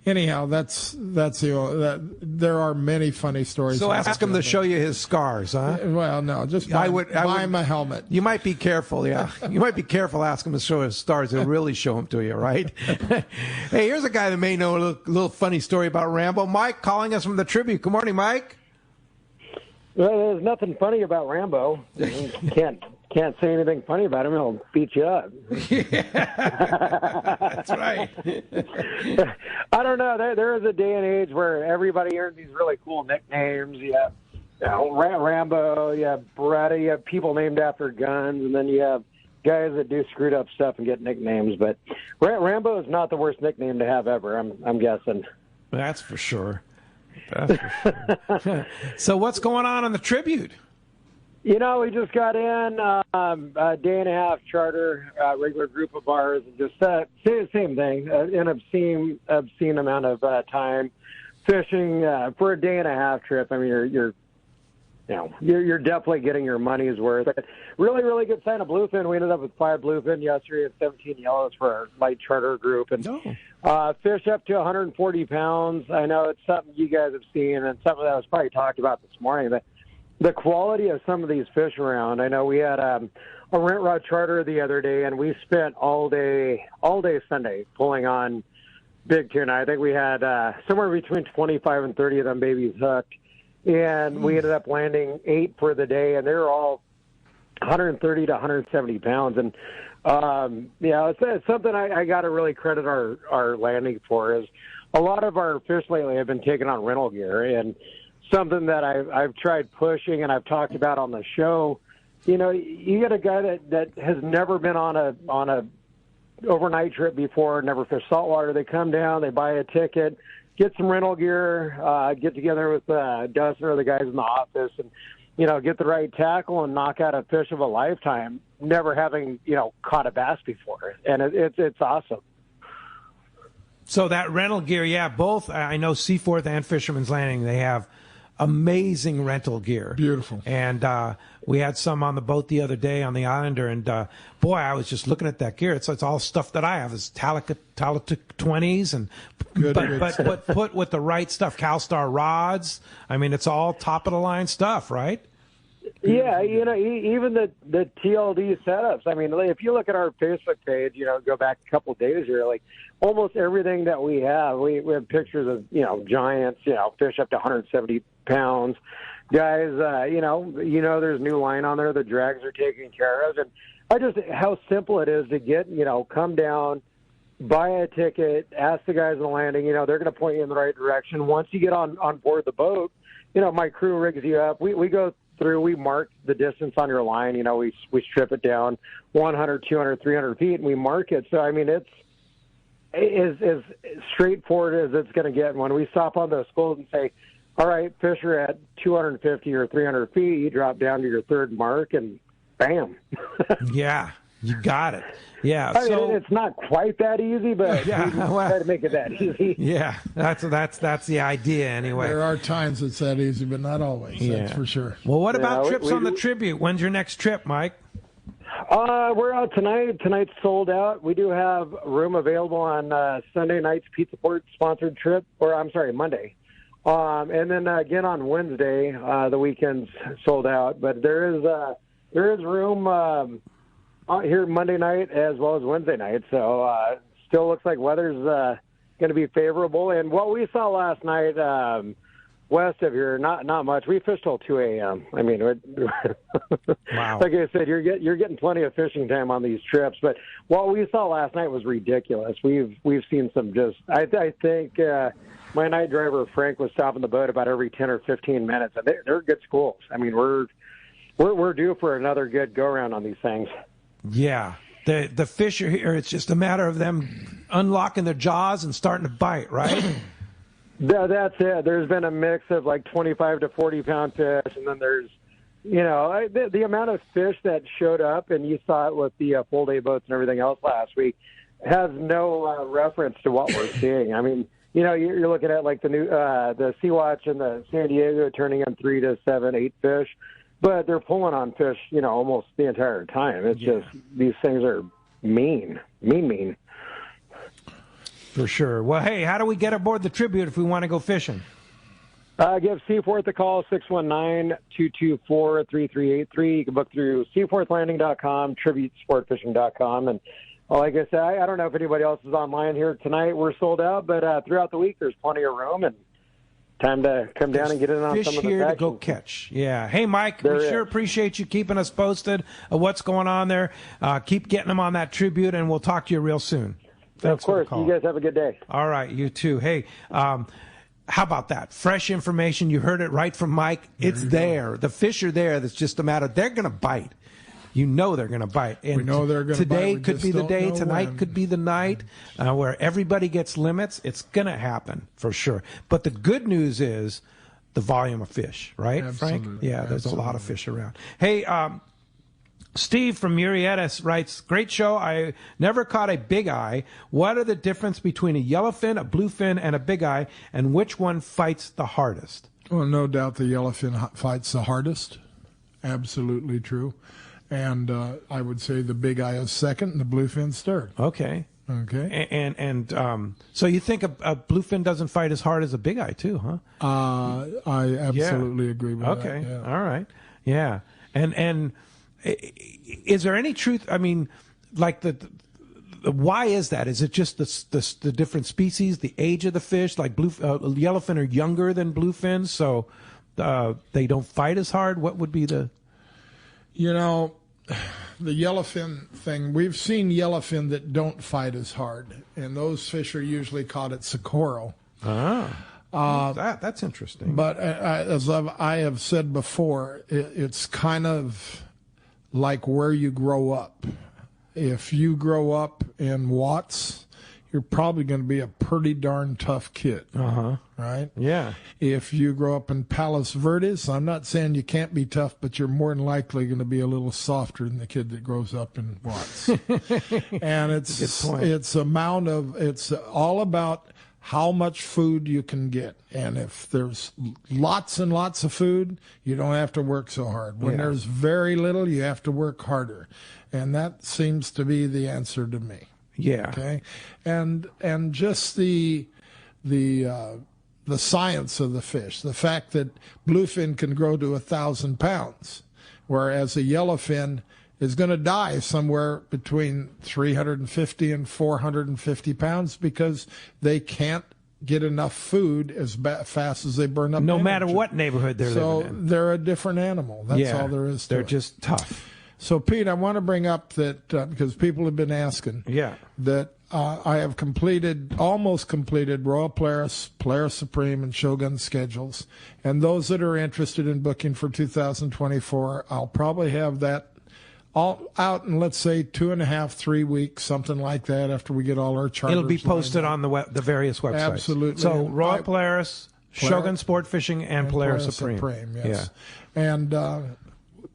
anyhow, there are many funny stories. So ask him to show you his scars, huh? Well, no, just buy him a helmet. You might be careful, yeah. You might be careful. Ask him to show his scars. He'll really show them to you, right? Hey, here's a guy that may know a little funny story about Rambo. Mike calling us from the Tribute. Good morning, Mike. Well, there's nothing funny about Rambo. You can't say anything funny about him. He'll beat you up. That's right. I don't know. There is a day and age where everybody earns these really cool nicknames. You have Rambo, you have Beretta, you have people named after guns, and then you have guys that do screwed up stuff and get nicknames. But Rambo is not the worst nickname to have ever, I'm guessing. That's for sure. So what's going on in the Tribute? We just got in a day and a half charter, regular group of bars, and just same thing, an obscene amount of time fishing for a day and a half trip. I mean, you're definitely getting your money's worth. But really, really good sign of bluefin. We ended up with 5 bluefin yesterday and 17 yellows for our light charter group, and fish up to 140 pounds. I know it's something you guys have seen, and something that was probably talked about this morning. But the quality of some of these fish around. I know we had a rent rod charter the other day, and we spent all day Sunday pulling on big tuna. I think we had somewhere between 25 and 30 of them babies hooked, and we ended up landing 8 for the day, and they were all 130 to 170 pounds. And it's something I got to really credit our landing for. Is a lot of our fish lately have been taken on rental gear, and something that I've tried pushing and I've talked about on the show. You got a guy that has never been on a overnight trip before, never fished saltwater. They come down, they buy a ticket, get some rental gear, get together with Dustin or the guys in the office, and get the right tackle and knock out a fish of a lifetime, never having caught a bass before, and it's awesome. So that rental gear, both I know Seaforth and Fisherman's Landing, they have amazing rental gear. Beautiful. And we had some on the boat the other day on the Islander, and boy, I was just looking at that gear. It's all stuff that I have. It's Talitic 20s, and but put with the right stuff, CalStar rods. I mean, it's all top of the line stuff, right? Yeah, even the TLD setups. I mean, if you look at our Facebook page, go back a couple of days here, like almost everything that we have have pictures of, giants, fish up to 170 pounds. Guys, there's new line on there. The drags are taken care of. And how simple it is to get, come down, buy a ticket, ask the guys on the landing, they're going to point you in the right direction. Once you get on board the boat, my crew rigs you up. We go through, we mark the distance on your line. We strip it down 100, 200, 300 feet, and we mark it. So, I mean, it's as straightforward as it's going to get. When we stop on those schools and say, all right, fish are at 250 or 300 feet, you drop down to your third mark, and bam. Yeah, you got it. Yeah, I mean, it's not quite that easy, but we try to make it that easy. Yeah, that's the idea anyway. There are times it's that easy, but not always. That's for sure. Well, what about trips on the Tribute? When's your next trip, Mike? We're out tonight. Tonight's sold out. We do have room available on Sunday night's Pizza Port sponsored trip, Monday. And then again on Wednesday, the weekend's sold out. But there is room here Monday night as well as Wednesday night. So still looks like weather's going to be favorable. And what we saw last night, west of here, not much. We fish till 2 a.m. I mean, wow. Like I said, you're getting plenty of fishing time on these trips. But what we saw last night was ridiculous. We've seen some just. I think my night driver Frank was stopping the boat about every 10 or 15 minutes, and they're good schools. I mean, we're due for another good go around on these things. Yeah. The fish are here. It's just a matter of them unlocking their jaws and starting to bite, right? That's it. There's been a mix of like 25 to 40 pound fish, and then there's, the amount of fish that showed up, and you saw it with the full day boats and everything else last week, has no reference to what we're seeing. I mean, you're looking at like the new the Sea-Watch and the San Diego turning in 3 to 7, 8 fish. But they're pulling on fish, almost the entire time. It's just these things are mean. For sure. Well, hey, how do we get aboard the Tribute if we want to go fishing? Give Seaforth a call, 619-224-3383. You can book through seaforthlanding.com, tributesportfishing.com. And like I said, I don't know if anybody else is online here tonight. We're sold out, but throughout the week there's plenty of room. And time to come down and get in on fish some of the here action. to go catch. Yeah. Hey, Mike, we sure appreciate you keeping us posted of what's going on there. Keep getting them on that Tribute, and we'll talk to you real soon. Thanks of course. You guys have a good day. All right. You too. Hey, how about that? Fresh information. You heard it right from Mike. It's there. The fish are there. That's just a matter. They're going to bite. They're going to bite. And we know they're going to bite. Today could be the day. Tonight could be the night where everybody gets limits. It's going to happen for sure. But the good news is the volume of fish, right, Absolutely. Frank? Yeah, there's a lot of fish around. Hey, Steve from Murrieta writes, great show. I never caught a big eye. What are the difference between a yellowfin, a bluefin, and a big eye, and which one fights the hardest? Well, no doubt the yellowfin fights the hardest. Absolutely true. And I would say the big eye is second and the bluefin's third. Okay. And so you think a bluefin doesn't fight as hard as a big eye too, huh? I absolutely agree with that. Okay. Yeah. All right. Yeah. And is there any truth? I mean, like the why is that? Is it just the different species, the age of the fish? Like yellowfin are younger than bluefins, so they don't fight as hard. What would be the? The yellowfin thing, we've seen yellowfin that don't fight as hard, and those fish are usually caught at Socorro. That's interesting. But as I have said before, it's kind of like where you grow up. If you grow up in Watts, you're probably going to be a pretty darn tough kid. Right? Yeah. If you grow up in Palos Verdes, I'm not saying you can't be tough, but you're more than likely going to be a little softer than the kid that grows up in Watts. And it's all about how much food you can get. And if there's lots and lots of food, you don't have to work so hard. When there's very little, you have to work harder. And that seems to be the answer to me. Yeah. Okay. And just the science of the fish, the fact that bluefin can grow to 1,000 pounds, whereas a yellowfin is going to die somewhere between 350 and 450 pounds because they can't get enough food as fast as they burn up. No matter what neighborhood they're living in. So they're a different animal. That's all there is to it. They're just tough. So, Pete, I want to bring up that because people have been asking that I have almost completed Royal Polaris, Polaris Supreme, and Shogun schedules. And those that are interested in booking for 2024, I'll probably have that all out in, let's say, 2.5, 3 weeks, something like that, after we get all our charters. It'll be posted on the various websites. Absolutely. So, Royal Polaris, Shogun Sport Fishing, and Polaris Supreme. Yes. Yeah. And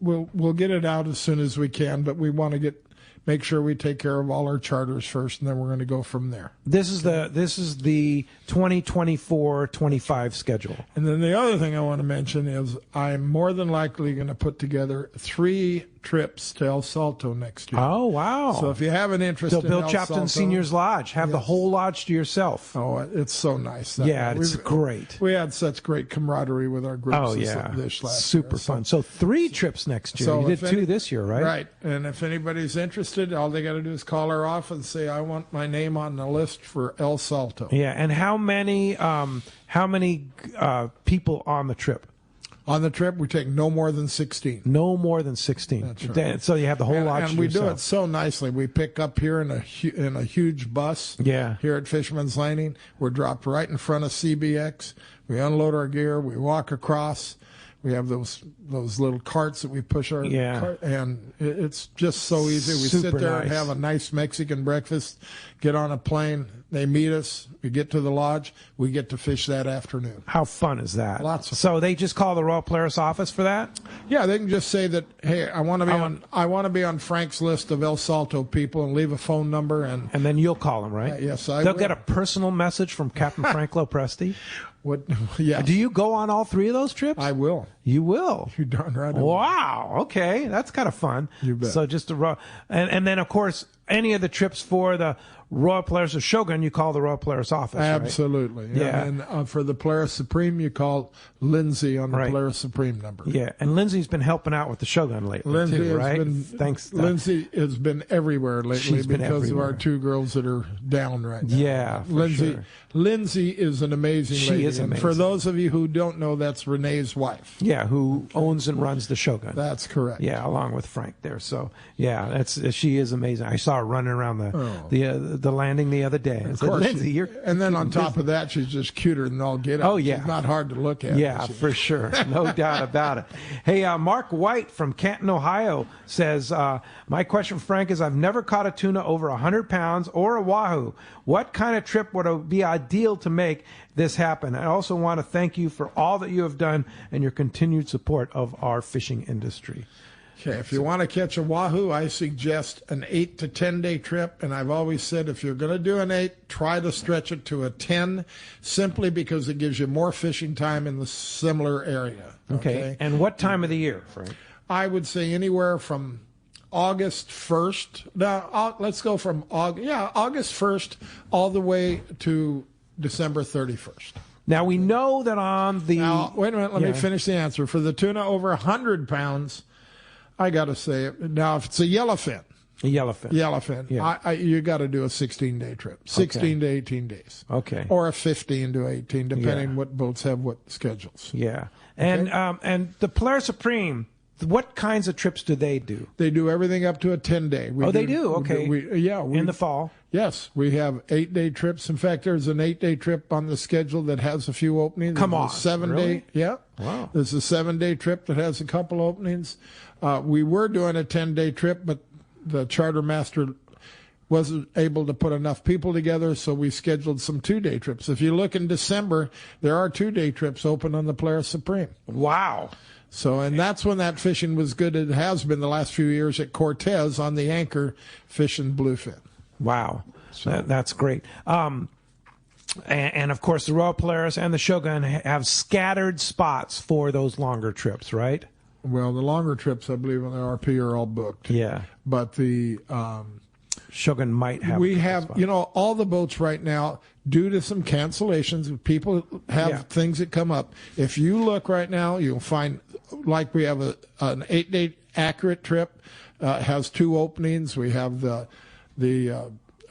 we'll get it out as soon as we can, but we want to make sure we take care of all our charters first, and then we're going to go from there. This is the 2024-25 schedule. And then the other thing I want to mention is I'm more than likely going to put together 3 trips to El Salto next year. Oh, wow. So if you have an interest so in Bill El Chapton Salto, Senior's Lodge. Have the whole lodge to yourself. Oh, it's so nice. It's great. We had such great camaraderie with our groups this last Super year. fun. So 3 trips next year. You did 2 this year, right? Right. And if anybody's interested, all they got to do is call our office and say, I want my name on the list for El Salto. Yeah. And how many people on the trip? On the trip, we take no more than 16. No more than 16. That's right. So you have the whole lodge. And we do it so nicely. We pick up here in a huge bus. Yeah. Here at Fisherman's Landing, we're dropped right in front of CBX. We unload our gear. We walk across. We have those little carts that we push our cart, and it's just so easy. We sit there and have a nice Mexican breakfast, get on a plane, they meet us, we get to the lodge, we get to fish that afternoon. How fun is that? Lots of fun. So they just call the Royal Polaris office for that? Yeah, they can just say that, hey, I want to be on Frank's list of El Salto people, and leave a phone number, and then you'll call them, right? Yes, They'll get a personal message from Captain Frank Preste. What? Yeah. Do you go on all 3 of those trips? I will. You will. You're darn right. Wow. Okay, that's kind of fun. You bet. So just and then of course any of the trips for the Royal Polaris or Shogun, you call the Royal Polaris office. Absolutely. Right? Yeah. And for the Polaris Supreme, you call Lindsay on the Polaris Supreme number. Yeah. And Lindsay's been helping out with the Shogun lately. Lindsay too, has right? Lindsay has been everywhere lately because of our 2 girls that are down right now. Yeah. Lindsay is an amazing lady. She is amazing. And for those of you who don't know, that's Renee's wife. Yeah, who owns and runs the Shogun. That's correct. Yeah, along with Frank there. So yeah, she is amazing. I saw her running around the landing the other day. Of course. Lindsay, and then on top of that, she's just cuter than all get out. Oh yeah, she's not hard to look at. Yeah, for sure, no doubt about it. Hey, Mark White from Canton, Ohio says, my question for Frank is, I've never caught a tuna over 100 pounds or a wahoo. What kind of trip would it be ideal to make this happen? I also want to thank you for all that you have done and your continued support of our fishing industry. Okay, if you want to catch a wahoo, I suggest an 8 to 10 day trip. And I've always said, if you're going to do an 8, try to stretch it to a 10, simply because it gives you more fishing time in the similar area. Okay. And what time of the year, Frank? I would say anywhere from August 1st. Now, let's go from August 1st all the way to December 31st. Now, we know that on the... Now, wait a minute. Let me finish the answer. For the tuna over 100 pounds, I got to say it. Now, if it's a yellowfin. Yellowfin. Yeah. You got to do a 16-day trip. 16 to 18 days. Okay. Or a 15 to 18, depending what boats have what schedules. Yeah. And and the Polaris Supreme, what kinds of trips do they do? They do everything up to a 10-day. They do? Okay. In the fall? Yes. We have 8-day trips. In fact, there's an 8-day trip on the schedule that has a few openings. Come on. 7-day. Really? Yeah. Wow. There's a 7-day trip that has a couple openings. We were doing a 10-day trip, but the charter master wasn't able to put enough people together, so we scheduled some 2-day trips. If you look in December, there are 2-day trips open on the Polaris Supreme. Wow. So, and that's when that fishing was good. It has been the last few years at Cortez on the anchor fishing bluefin. Wow. So. That's great. And of course, the Royal Polaris and the Shogun have scattered spots for those longer trips, right? Well, the longer trips, I believe, on the RP are all booked. Yeah. But the Shogun might have. We have, all the boats right now, due to some cancellations, people have things that come up. If you look right now, you'll find, like we have an 8-day accurate trip, has 2 openings. We have the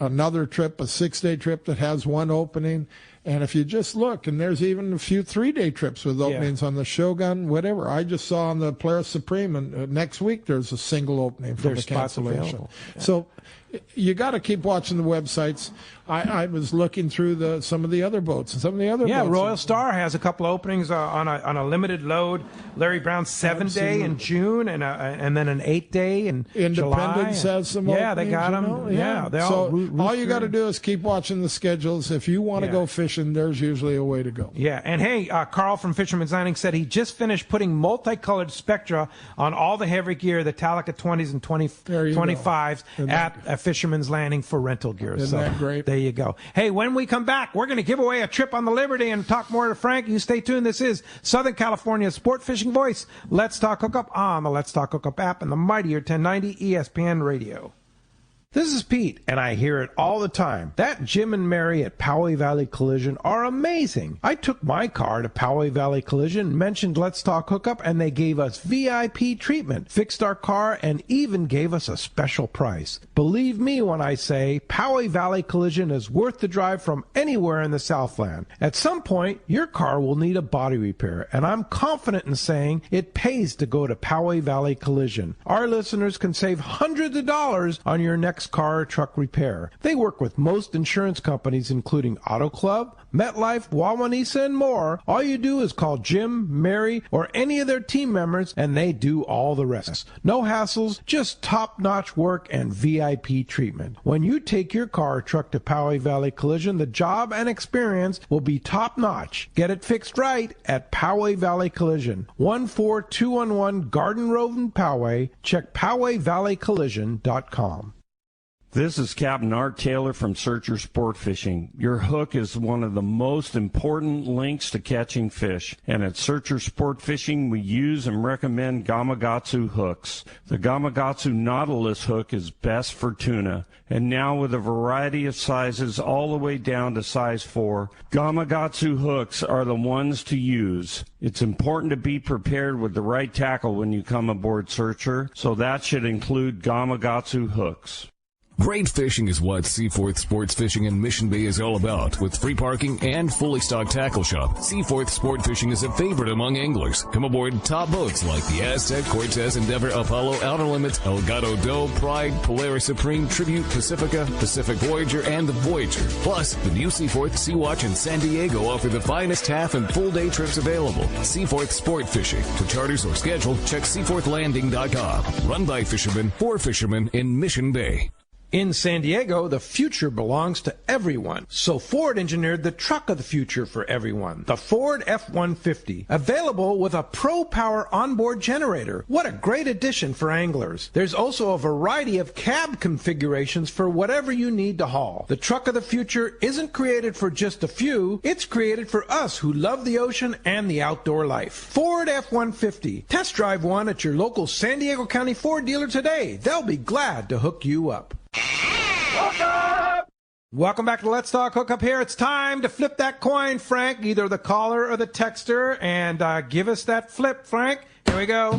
another trip, a 6-day trip that has 1 opening. And if you just look, and there's even a few 3-day trips with openings on the Shogun, whatever. I just saw on the Polaris Supreme, and next week there's a single opening for the cancellation. So you got to keep watching the websites. I was looking through some of the other boats and some of the other boats. Yeah, Royal Star has a couple openings on a limited load. Larry Brown 7-day in June and then an 8-day in Independence July. Has some they got them. all you got to do is keep watching the schedules. If you want to go fishing fishing, there's usually a way to go. Yeah, and hey, Carl from Fisherman's Landing said he just finished putting multicolored spectra on all the heavy gear, the Talica 20s and 25s at Fisherman's Landing for rental gear. Isn't that great? There you go. Hey, when we come back, we're going to give away a trip on the Liberty and talk more to Frank. You stay tuned. This is Southern California's sport fishing voice. Let's Talk Hookup on the Let's Talk Hookup app and the mightier 1090 ESPN radio. This is Pete, and I hear it all the time. That Jim and Mary at Poway Valley Collision are amazing. I took my car to Poway Valley Collision, mentioned Let's Talk Hookup, and they gave us VIP treatment, fixed our car, and even gave us a special price. Believe me when I say Poway Valley Collision is worth the drive from anywhere in the Southland. At some point, your car will need a body repair, and I'm confident in saying it pays to go to Poway Valley Collision. Our listeners can save hundreds of dollars on your next car or truck repair. They work with most insurance companies, including Auto Club, MetLife, Wawanesa, and more. All you do is call Jim, Mary, or any of their team members, and they do all the rest. No hassles, just top-notch work and VIP treatment. When you take your car or truck to Poway Valley Collision, the job and experience will be top-notch. Get it fixed right at Poway Valley Collision, 14211 Garden Road in Poway. Check PowayValleyCollision.com. This is Captain Art Taylor from Searcher Sport Fishing. Your hook is one of the most important links to catching fish. And at Searcher Sport Fishing, we use and recommend Gamakatsu hooks. The Gamakatsu Nautilus hook is best for tuna. And now with a variety of sizes all the way down to size 4, Gamakatsu hooks are the ones to use. It's important to be prepared with the right tackle when you come aboard Searcher, so that should include Gamakatsu hooks. Great fishing is what Seaforth Sports Fishing in Mission Bay is all about. With free parking and fully stocked tackle shop, Seaforth Sport Fishing is a favorite among anglers. Come aboard top boats like the Aztec, Cortez, Endeavor, Apollo, Outer Limits, Elgato Doe, Pride, Polaris Supreme, Tribute, Pacifica, Pacific Voyager, and the Voyager. Plus, the new Seaforth, Sea-Watch, and San Diego offer the finest half and full day trips available. Seaforth Sport Fishing. For charters or schedule, check SeaforthLanding.com. Run by fishermen, for fishermen in Mission Bay. In San Diego, the future belongs to everyone. So Ford engineered the truck of the future for everyone. The Ford F-150. Available with a Pro Power onboard generator. What a great addition for anglers. There's also a variety of cab configurations for whatever you need to haul. The truck of the future isn't created for just a few. It's created for us who love the ocean and the outdoor life. Ford F-150. Test drive one at your local San Diego County Ford dealer today. They'll be glad to hook you up. Welcome back to Let's Talk Hookup here. It's time to flip that coin, Frank, either the caller or the texter, and give us that flip, Frank. Here we go.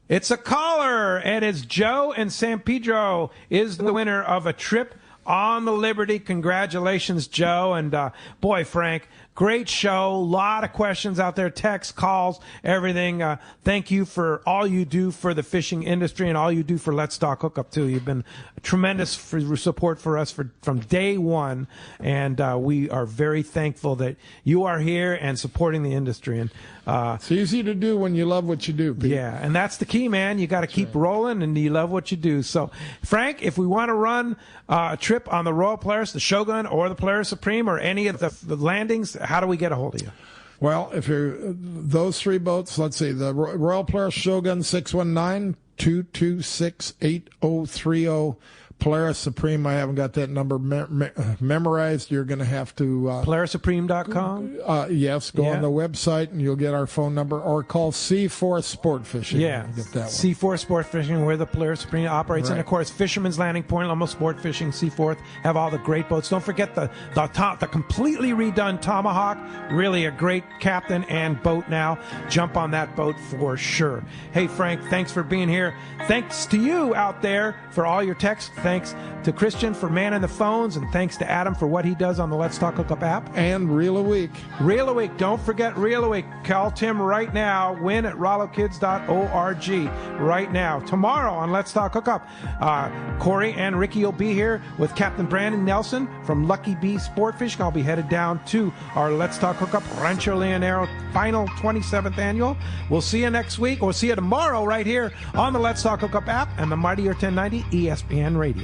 It's a caller, and it's Joe in San Pedro is the winner of a trip on the Liberty. Congratulations, Joe. And boy, Frank, great show. A lot of questions out there, texts, calls, everything. Thank you for all you do for the fishing industry and all you do for Let's Talk Hookup, too. You've been tremendous for support for us from day one, and we are very thankful that you are here and supporting the industry. And it's easy to do when you love what you do, Pete. Yeah, and that's the key, man. You got to keep rolling, and you love what you do. So, Frank, if we want to run a trip on the Royal Polaris, the Shogun, or the Polaris Supreme, or any of the landings, how do we get a hold of you? Well, if you're those three boats, let's see, the Royal Polaris Shogun 619-226-8030. Polaris Supreme, I haven't got that number memorized. You're going to have to... PolarisSupreme.com? Yes, go on the website and you'll get our phone number, or call Seaforth Sport Fishing. Yeah, get that one. Seaforth Sport Fishing, where the Polaris Supreme operates. Right. And, of course, Fisherman's Landing, Point Loma Sport Fishing, Seaforth, have all the great boats. Don't forget the completely redone Tomahawk, really a great captain and boat now. Jump on that boat for sure. Hey, Frank, thanks for being here. Thanks to you out there for all your texts. Thanks to Christian for manning the phones, and thanks to Adam for what he does on the Let's Talk Hookup app. And Reel a Week. Reel a Week. Don't forget Reel a Week. Call Tim right now. Win at RolloKids.org right now. Tomorrow on Let's Talk Hookup, Corey and Ricky will be here with Captain Brandon Nelson from Lucky Bee Sport Fishing. I'll be headed down to our Let's Talk Hookup Rancho Leonero final 27th annual. We'll see you next week, or see you tomorrow right here on the Let's Talk Hookup app and the mightier 1090 ESPN Radio.